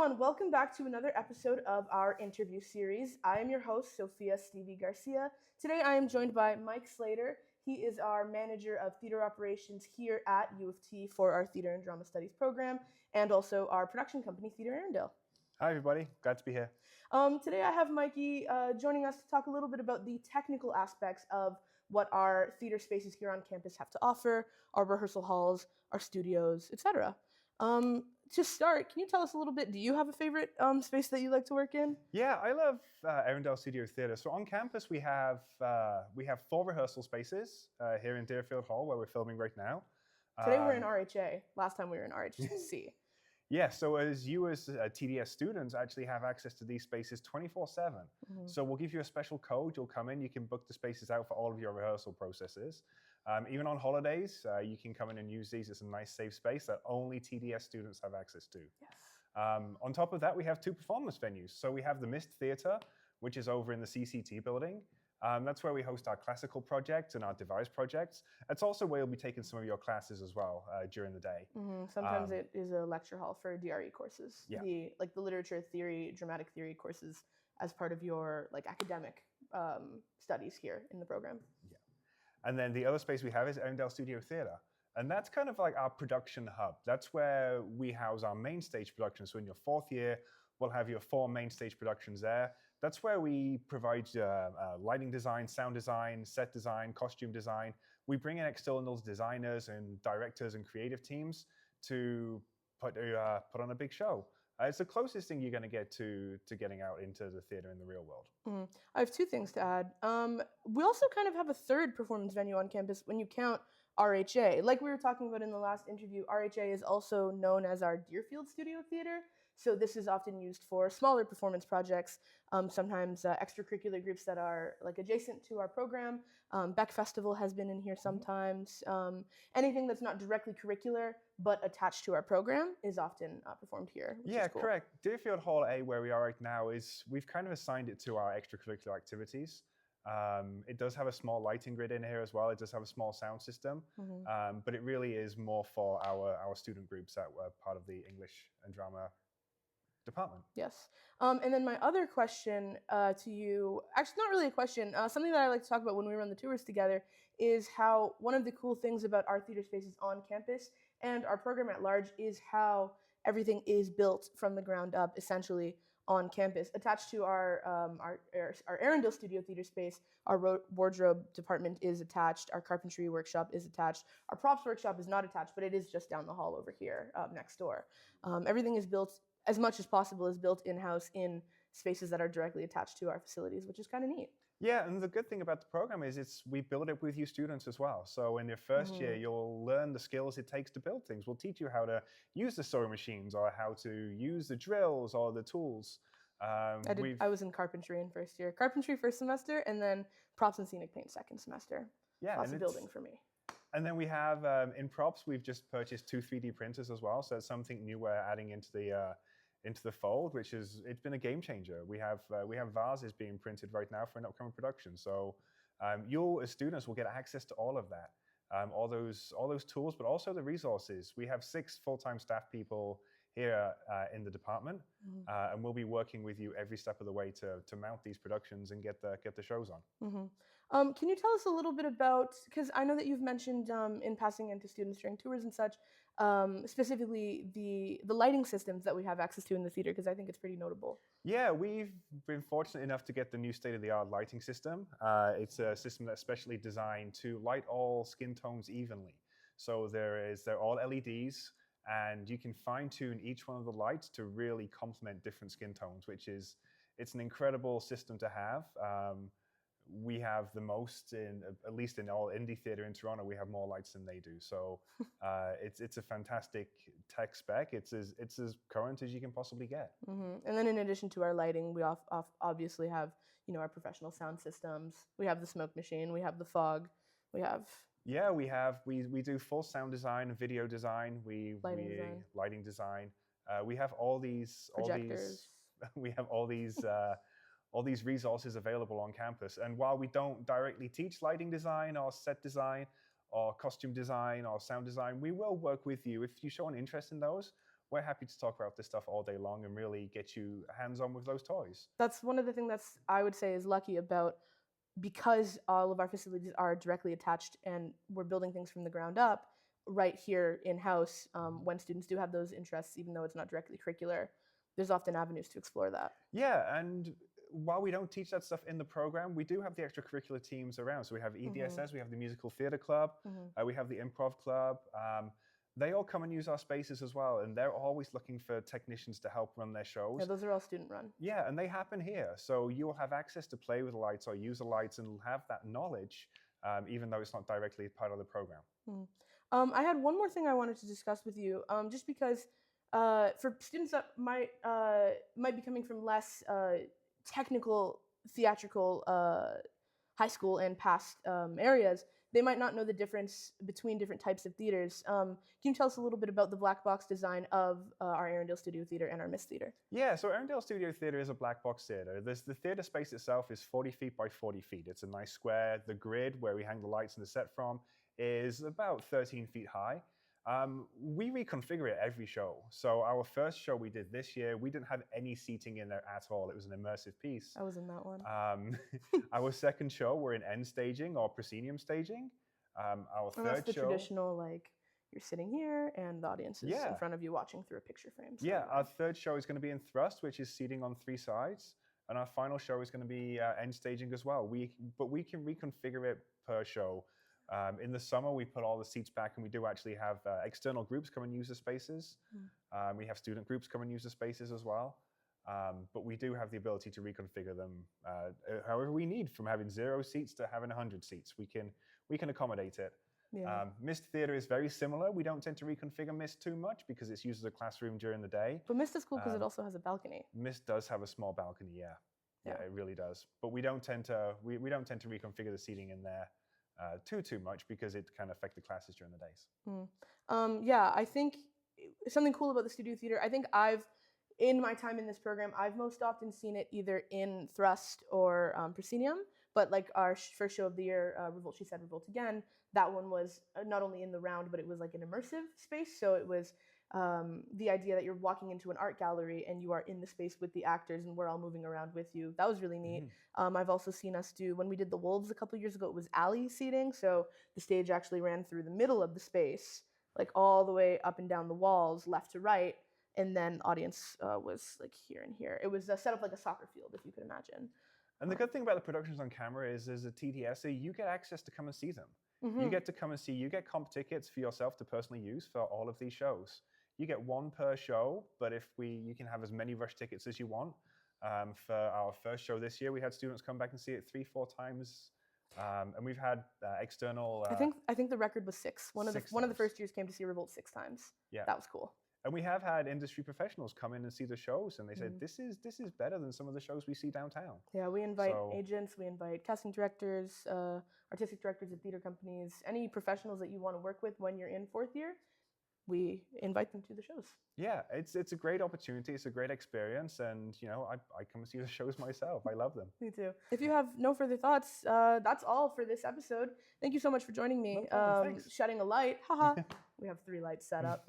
everyone, welcome back to another episode of our interview series. I am your host, Sophia Stevie Garcia. Today I am joined by Mike Slater. He is our manager of theater operations here at U of T for our theater and drama studies program, and also our production company, Theater Arundel. Hi everybody, glad to be here. Today I have Mikey joining us to talk a little bit about the technical aspects of what our theater spaces here on campus have to offer, our rehearsal halls, our studios, etc. To start, can you tell us a little bit, do you have a favorite space that you like to work in? Yeah, I love Arundel Studio Theatre. So on campus we have 4 rehearsal spaces here in Deerfield Hall where we're filming right now. Today we're in RHA. Last time we were in RHC. Yeah, so as TDS students actually have access to these spaces 24/7. So we'll give you a special code. You'll come in, you can book the spaces out for all of your rehearsal processes. Even on holidays, you can come in and use these. It's a nice safe space that only TDS students have access to. Yes. On top of that, we have 2 performance venues. So we have the Mist Theatre, which is over in the CCT building. That's where we host our classical projects and our device projects. It's also where you'll be taking some of your classes as well during the day. Sometimes it is a lecture hall for DRE courses. Yeah. The literature theory, dramatic theory courses as part of your academic studies here in the program. Yeah. And then the other space we have is Arundel Studio Theatre. And that's kind of like our production hub. That's where we house our main stage productions. So in your 4th year, we'll have your 4 main stage productions there. That's where we provide lighting design, sound design, set design, costume design. We bring in external designers and directors and creative teams to put on a big show. It's the closest thing you're going to get to getting out into the theater in the real world. I have 2 things to add. We also kind of have a third performance venue on campus when you count RHA. Like we were talking about in the last interview, RHA is also known as our Deerfield Studio Theater. So this is often used for smaller performance projects, sometimes extracurricular groups that are adjacent to our program. Beck Festival has been in here sometimes. Anything that's not directly curricular but attached to our program is often performed here. Yeah, is cool. Correct. Deerfield Hall A, where we are right now, we've kind of assigned it to our extracurricular activities. It does have a small lighting grid in here as well. It does have a small sound system, but it really is more for our student groups that were part of the English and drama department. Yes. And then my other question to you, actually not really a question, something that I like to talk about when we run the tours together is how one of the cool things about our theater spaces on campus and our program at large is how everything is built from the ground up, essentially on campus. Attached to our Arundel Studio Theater space, our wardrobe department is attached, our carpentry workshop is attached, our props workshop is not attached, but it is just down the hall over here next door. Everything is built, as much as possible, is built in-house in spaces that are directly attached to our facilities, which is kind of neat. Yeah, and the good thing about the program is we build it with you students as well. So in your first year, you'll learn the skills it takes to build things. We'll teach you how to use the sewing machines or how to use the drills or the tools. I was in carpentry in first year. Carpentry first semester, and then props and scenic paint second semester. Yeah, lots of building for me. And then we have, in props, we've just purchased 2 3D printers as well. So it's something new we're adding into the fold, it's been a game changer. We have vases being printed right now for an upcoming production. So you as students will get access to all of that, all those tools, but also the resources. We have 6 full-time staff people here in the department, and we'll be working with you every step of the way to mount these productions and get the shows on. Can you tell us a little bit about, because I know that you've mentioned in passing into students during tours and such, specifically the lighting systems that we have access to in the theater, because I think it's pretty notable. Yeah, we've been fortunate enough to get the new state-of-the-art lighting system. It's a system that's specially designed to light all skin tones evenly. So they're all LEDs, and you can fine-tune each one of the lights to really complement different skin tones, it's an incredible system to have. We have the most, at least in all indie theater in Toronto, we have more lights than they do. So it's a fantastic tech spec. It's as current as you can possibly get. And then in addition to our lighting, we obviously have our professional sound systems. We have the smoke machine. We have the fog. Yeah, we do full sound design, video design, lighting design. We have all these projectors. We have all these resources available on campus. And while we don't directly teach lighting design or set design or costume design or sound design, we will work with you. If you show an interest in those, we're happy to talk about this stuff all day long and really get you hands-on with those toys. That's one of the things that's I would say is lucky about, because all of our facilities are directly attached and we're building things from the ground up right here in-house. When students do have those interests, even though it's not directly curricular, there's often avenues to explore that. Yeah, and while we don't teach that stuff in the program, we do have the extracurricular teams around. So we have EDSS, we have the Musical Theatre Club, we have the Improv Club. They all come and use our spaces as well, and they're always looking for technicians to help run their shows. Yeah, those are all student run. Yeah, and they happen here. So you'll have access to play with the lights or use the lights and have that knowledge, even though it's not directly part of the program. I had one more thing I wanted to discuss with you, just because for students that might be coming from less technical, theatrical high school and past areas, they might not know the difference between different types of theaters. Can you tell us a little bit about the black box design of our Arendelle Studio Theater and our Mist Theater? Yeah, so Arendelle Studio Theater is a black box theater. The theater space itself is 40 feet by 40 feet. It's a nice square. The grid where we hang the lights and the set from is about 13 feet high. We reconfigure it every show. So our first show we did this year, we didn't have any seating in there at all. It was an immersive piece. I was in that one. Our second show, we're in end staging or proscenium staging. Our third that's the show, traditional, like, you're sitting here and the audience is in front of you watching through a picture frame. So yeah, our third show is going to be in thrust, which is seating on 3 sides. And our final show is going to be end staging as well. But we can reconfigure it per show. In the summer, we put all the seats back, and we do actually have external groups come and use the spaces. We have student groups come and use the spaces as well. But we do have the ability to reconfigure them however we need, from having 0 seats to having 100 seats. We can accommodate it. Yeah. Mist Theatre is very similar. We don't tend to reconfigure Mist too much because it's used as a classroom during the day. But Mist is cool because it also has a balcony. Mist does have a small balcony, yeah, it really does. But we don't tend to reconfigure the seating in there too much because it can affect the classes during the days. Yeah, I think something cool about the studio theater, I think in my time in this program, I've most often seen it either in thrust or proscenium. But like our first show of the year, Revolt, She Said, Revolt Again, that one was not only in the round, but it was like an immersive space. So it was the idea that you're walking into an art gallery and you are in the space with the actors and we're all moving around with you. That was really neat. I've also seen us do, when we did the Wolves a couple years ago, it was alley seating. So the stage actually ran through the middle of the space, like all the way up and down the walls, left to right. And then audience was like here and here. It was set up like a soccer field, if you could imagine. And the good thing about the productions on camera is, as a TTSA, you get access to come and see them. You get to come and see, you get comp tickets for yourself to personally use for all of these shows. You get 1 per show, but you can have as many rush tickets as you want. For our first show this year, we had students come back and see it 3-4 times. And we've had external... I think the record was 6. One of the first years came to see Revolt 6 times. Yeah. That was cool. And we have had industry professionals come in and see the shows, and they said, this is better than some of the shows we see downtown. Yeah, we invite agents, we invite casting directors, artistic directors at theater companies, any professionals that you want to work with when you're in 4th year, we invite them to the shows. Yeah, it's a great opportunity. It's a great experience, and I come and see the shows myself. I love them. Me too. If you have no further thoughts, that's all for this episode. Thank you so much for joining me. No problem, thanks. Shedding a light. Haha. We have 3 lights set up.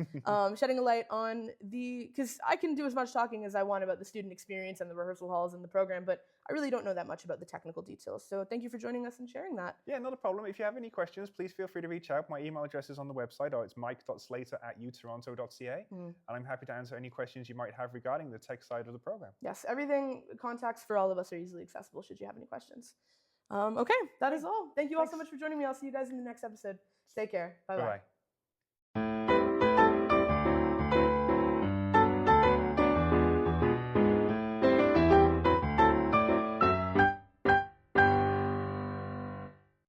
Shedding a light on because I can do as much talking as I want about the student experience and the rehearsal halls and the program, but I really don't know that much about the technical details. So thank you for joining us and sharing that. Yeah, not a problem. If you have any questions, please feel free to reach out. My email address is on the website, or it's mike.slater@utoronto.ca. And I'm happy to answer any questions you might have regarding the tech side of the program. Yes, contacts for all of us are easily accessible should you have any questions. Okay, that is all. Thank you all so much for joining me. I'll see you guys in the next episode. Take care. Bye-bye.